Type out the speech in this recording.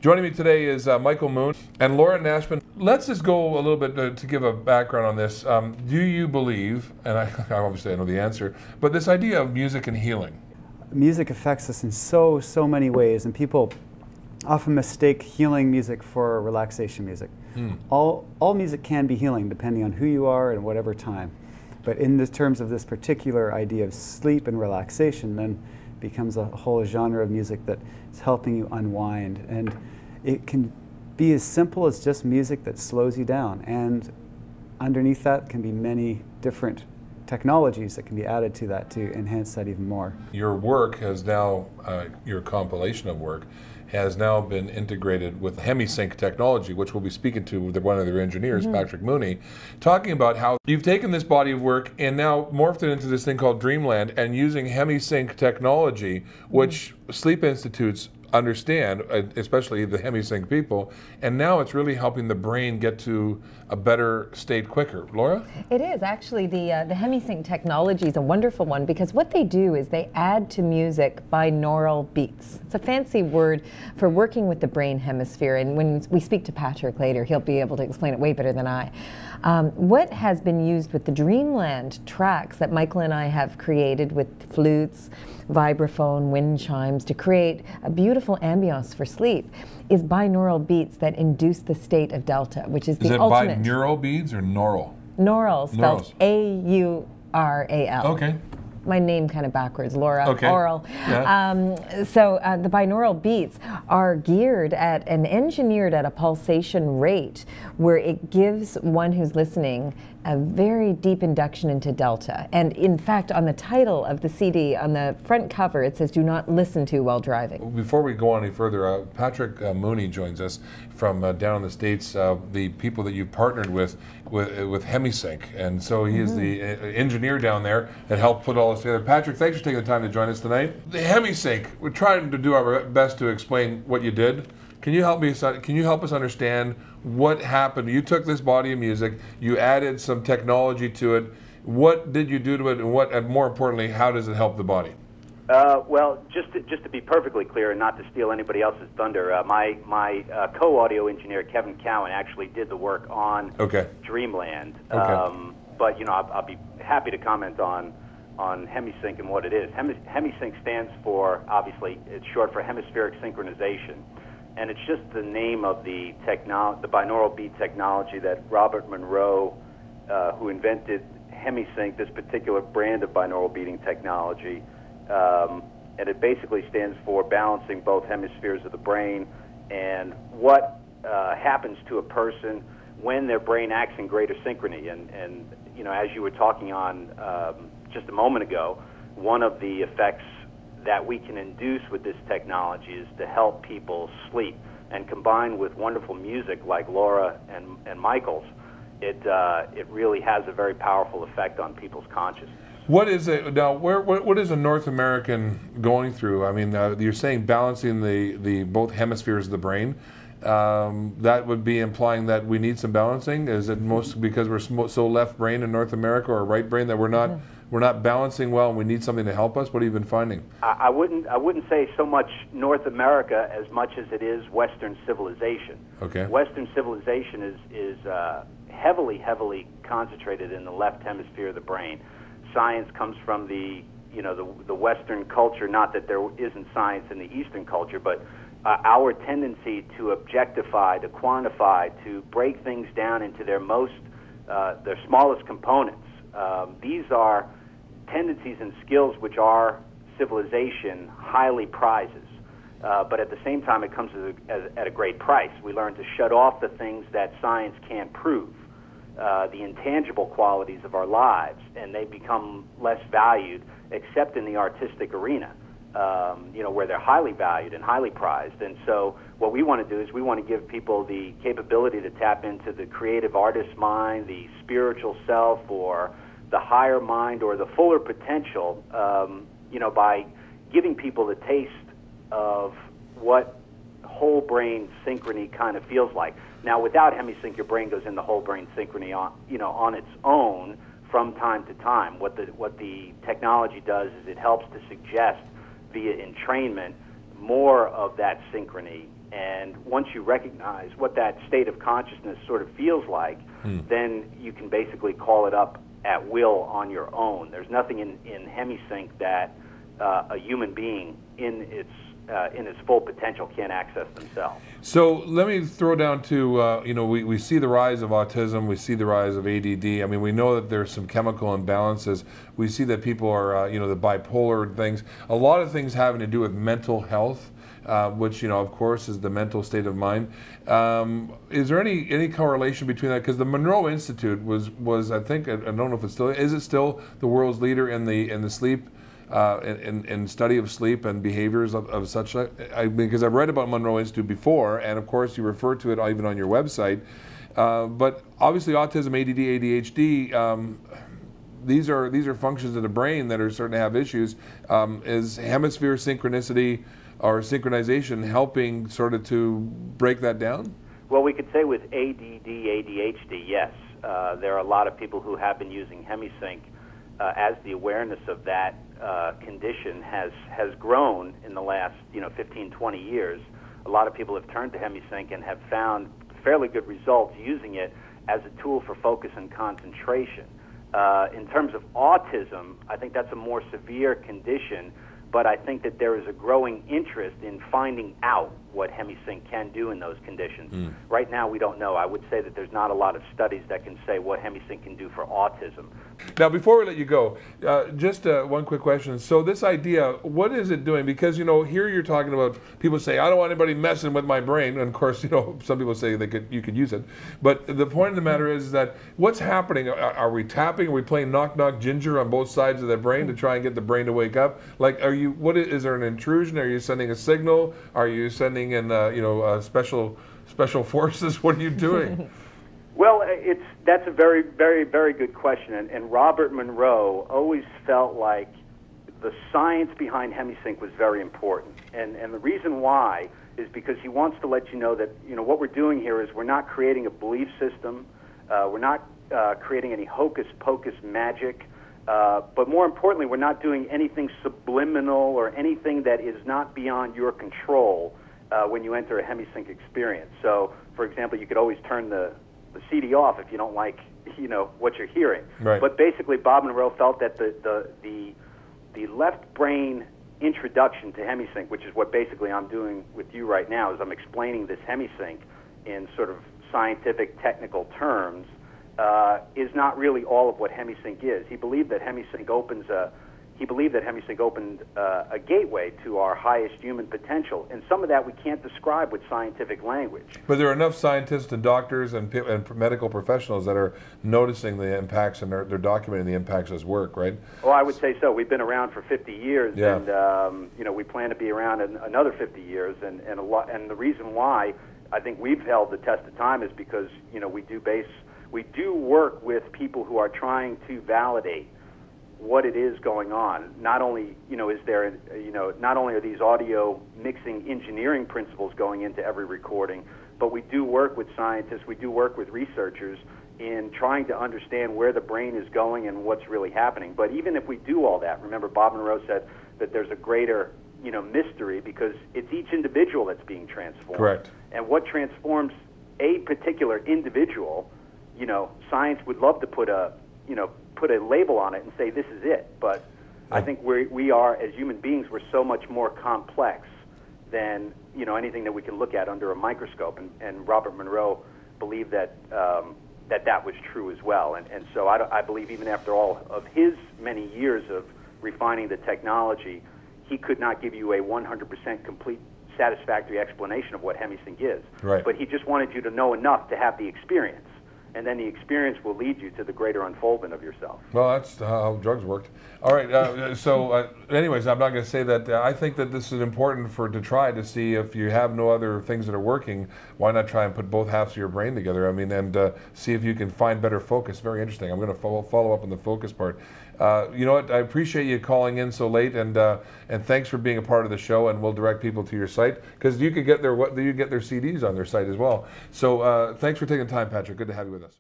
Joining me today is Michael Moon and Laura Nashman. Let's just go a little bit to give a background on this. Do you believe, and I obviously I know the answer, but this idea of music and healing? Music affects us in so many ways, and people often mistake healing music for relaxation music. All music can be healing depending on who you are and whatever time. But in the terms of this particular idea of sleep and relaxation, then becomes a whole genre of music that is helping you unwind. And it can be as simple as just music that slows you down. And underneath that can be many different technologies that can be added to that to enhance that even more. Your work has now, your compilation of work, has now been integrated with Hemi-Sync technology, which we'll be speaking to with one of their engineers, Patrick Mooney, talking about how you've taken this body of work and now morphed it into this thing called Dreamland and using Hemi-Sync technology, which sleep institutes understand, especially the Hemi-Sync people, and now it's really helping the brain get to a better state quicker. Laura? It is. Actually, the Hemi-Sync technology is a wonderful one because what they do is they add to music binaural beats. It's a fancy word for working with the brain hemisphere, and when we speak to Patrick later, he'll be able to explain it way better than I. What has been used with the Dreamland tracks that Michael and I have created with flutes, vibraphone, wind chimes to create a beautiful ambiance for sleep is binaural beats that induce the state of delta, which is the ultimate. Is it binaural beats or neural? Neural, spelled A-U-R-A-L. Okay. My name kind of backwards, Laura, okay. Oral. Yeah. The binaural beats are geared at and engineered at a pulsation rate where it gives one who's listening a very deep induction into delta. And in fact, on the title of the CD, on the front cover, it says, "Do not listen to while driving." Before we go any further, Patrick Mooney joins us from down in the States, the people that you partnered with Hemi-Sync. And so he is the engineer down there that helped put all this together. Patrick, thanks for taking the time to join us tonight. The Hemi-Sync, we're trying to do our best to explain what you did. Can you help me? Can you help us understand what happened? You took this body of music, you added some technology to it. What did you do to it, and more importantly, how does it help the body? Well, just to be perfectly clear and not to steal anybody else's thunder, my co-audio engineer Kevin Cowan actually did the work on Dreamland. But you know, I'll be happy to comment on Hemi-Sync and what it is. Hemi-Sync stands for, obviously, it's short for hemispheric synchronization. And it's just the name of the binaural beat technology that Robert Monroe, who invented Hemi-Sync, this particular brand of binaural beating technology, and it basically stands for balancing both hemispheres of the brain and what happens to a person when their brain acts in greater synchrony. And you know, as you were talking on just a moment ago, one of the effects that we can induce with this technology is to help people sleep, and combined with wonderful music like Laura and Michael's, it really has a very powerful effect on people's consciousness. What is it now? What is a North American going through? I mean, you're saying balancing the both hemispheres of the brain. That would be implying that we need some balancing. Is it most because we're so left brain in North America, or right brain, that we're not balancing well, and we need something to help us? What have you been finding? I wouldn't say so much North America as much as it is Western civilization. Okay. Western civilization is heavily concentrated in the left hemisphere of the brain. Science comes from the Western culture. Not that there isn't science in the Eastern culture, but our tendency to objectify, to quantify, to break things down into their smallest components. These are tendencies and skills which our civilization highly prizes. But at the same time, it comes at a great price. We learn to shut off the things that science can't prove, the intangible qualities of our lives, and they become less valued except in the artistic arena, where they're highly valued and highly prized. And so what we want to do is we want to give people the capability to tap into the creative artist's mind, the spiritual self, or the higher mind, or the fuller potential, by giving people the taste of what whole brain synchrony kind of feels like. Now, without Hemi-Sync, your brain goes into whole brain synchrony on its own from time to time. What the technology does is it helps to suggest via entrainment more of that synchrony, And once you recognize what that state of consciousness sort of feels like, then you can basically call it up at will on your own. There's nothing in Hemi-Sync that a human being in its full potential can't access themselves. So let me throw down to, we see the rise of autism, we see the rise of ADD. I mean, we know that there's some chemical imbalances. We see that people are, the bipolar things. A lot of things having to do with mental health, which, of course, is the mental state of mind. Is there any correlation between that? Because the Monroe Institute was, I think, I don't know if it's still, is it still the world's leader in the sleep, in study of sleep and behaviors of such, because I've read about Monroe Institute before, and of course you refer to it even on your website. But obviously autism, ADD, ADHD, these are functions of the brain that are starting to have issues. Is hemisphere synchronicity or synchronization helping sort of to break that down? Well, we could say with ADD, ADHD, yes. There are a lot of people who have been using Hemi-Sync as the awareness of that condition has grown in the last 15, 20 years. A lot of people have turned to Hemi-Sync and have found fairly good results using it as a tool for focus and concentration. In terms of autism, I think that's a more severe condition, but I think that there is a growing interest in finding out what Hemi-Sync can do in those conditions. Right now, we don't know. I would say that there's not a lot of studies that can say what Hemi-Sync can do for autism. Now, before we let you go, just one quick question. So this idea, what is it doing? Because, here you're talking about people say, I don't want anybody messing with my brain. And of course, some people say you could use it. But the point of the matter is that what's happening? Are we tapping? Are we playing knock knock ginger on both sides of the brain to try and get the brain to wake up? Like, is there an intrusion? Are you sending a signal? Are you sending in, special forces? What are you doing? Well, that's a very, very, very good question. And Robert Monroe always felt like the science behind Hemi-Sync was very important. And the reason why is because he wants to let you know that, what we're doing here is we're not creating a belief system. We're not creating any hocus-pocus magic. But more importantly, we're not doing anything subliminal or anything that is not beyond your control when you enter a Hemi-Sync experience. So, for example, you could always turn the CD off if you don't like, what you're hearing. Right. But basically, Bob Monroe felt that the left brain introduction to Hemi-Sync, which is what basically I'm doing with you right now, is I'm explaining this Hemi-Sync in sort of scientific, technical terms, is not really all of what Hemi-Sync is. He believed that Hemi-Sync opened a gateway to our highest human potential, and some of that we can't describe with scientific language. But there are enough scientists and doctors and medical professionals that are noticing the impacts, and they're documenting the impacts as work, right? Well, I would say so. We've been around for 50 years, yeah. And we plan to be around another 50 years, and the reason why I think we've held the test of time is because we do work with people who are trying to validate what it is going on. Not only, not only are these audio mixing engineering principles going into every recording, but we do work with scientists, we do work with researchers in trying to understand where the brain is going and what's really happening. But even if we do all that, remember Bob Monroe said that there's a greater, mystery, because it's each individual that's being transformed. Correct. And what transforms a particular individual, science would love to put a label on it and say this is it, but I think we are, as human beings, we're so much more complex than anything that we can look at under a microscope, and Robert Monroe believed that that was true as well, and so I believe even after all of his many years of refining the technology, he could not give you a 100% complete satisfactory explanation of what Hemi-Sync is. Right. But he just wanted you to know enough to have the experience. And then the experience will lead you to the greater unfoldment of yourself. Well, that's how drugs worked. All right. Anyways, I'm not going to say that. I think that this is important to try to see if you have no other things that are working. Why not try and put both halves of your brain together? I mean, and see if you can find better focus. Very interesting. I'm going to follow up on the focus part. You know what? I appreciate you calling in so late, and thanks for being a part of the show. And we'll direct people to your site because you could get their CDs on their site as well. So thanks for taking time, Patrick. Good to have you with us.